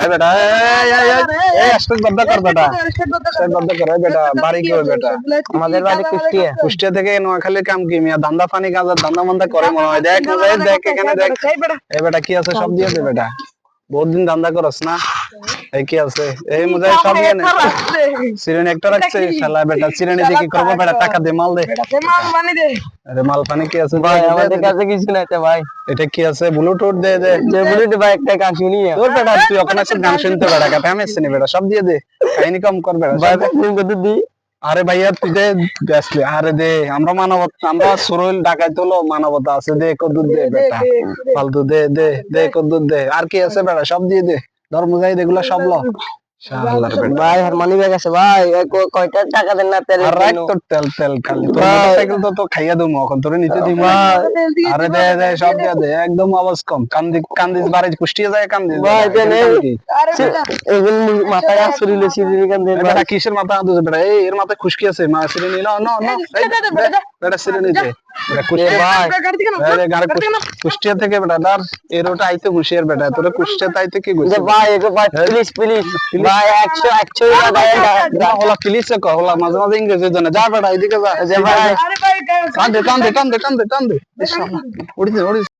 আয় বেটা স্টেজ বন্ধ কর বেটা, স্টেজ বন্ধ কর বেটা। বাড়ি কি বেটা? আমাদের বাড়ি কুষ্টিয়া। কুষ্টিয়া থেকে নোয়াখালীর কাম কি মিয়া? ধান্দা পানি গাঁজার ধান্দা মান্দা করে মনে হয়। দেখ দেখ এখানে দেখ। এই বেটা কি আছে সব দিয়ে দে বেটা। বহুত দিন ধান্দা করস না। এই কি আছে? এই মুজাই সব নিয়ে নে। সিরেনি একটা রাখছে শালা বেটা। সিরেনি দিয়ে কি করবো বেটা? টাকা দে, মাল দে। আরে মাল পানি কি আছে ভাই আমাদের কাছে কিছু নাই তো ভাই। এটা কি আছে? ব্লুটুথ দে দে। যে ব্লুটুথ ভাই একটা গান শুনি। তোর বেটা তুই ওখানে এসে গান শুনতে বেটা কথা আমি শুনি বেটা সব দিয়ে দে। কাহিনী কম কর বেটা। ভাই তুমি কত দি? আরে ভাইয়া তুই দে আসলে আরে দে আমরা মানবতা, আমরা সুরইল ঢাকায় তোলো মানবতা আছে। দে কদ্দুর দে বেটা, ফালতু দে দে দে কদ্দুর দে। আর কি আছে বেটা? সব দিয়ে দে। ধর্ম যাই এগুলা সব ল। শালার বেটা ভাই আর মানি ব্যাগ আছে ভাই। কয়টা টাকা দেন না তেল? আর রাখ তোর তেল তেল খালি তোর মোটরসাইকেল তো খাইয়া দেবো এখন তোরে নিতে দিব। আরে দে দে সব দিয়ে দে একদম আওয়াজ কম। কান্দিস বাড়ি কুষ্টিয়া যায় কান্দিস ভাই দেন এগুলো মাথায় আসরিলে সিরিনি গান দেন বেটা। কিসের মাথা আদু বেটা? এই এর মাথায় খুশকি আছে মা সিরিনি না না না বেটা সিরিনি দে বেটা। কুষ্টিয়া ভাই কুষ্টিয়া থেকে বেটা দার এর ওটা আইতে হুশিয়ার বেটা। তোরে কুষ্টিয়া তাইতে কি গইছে ভাই এগো ভাই প্লিজ প্লিজ ভাই 100 না হলা প্লিজ কো হলা মাঝে মাঝে ইংরেজি জানে। যা বেটা এদিকে যা। ভাই কান্দে কান্দে কান্দে কান্দে কান্দে উড়িছে উড়িছে।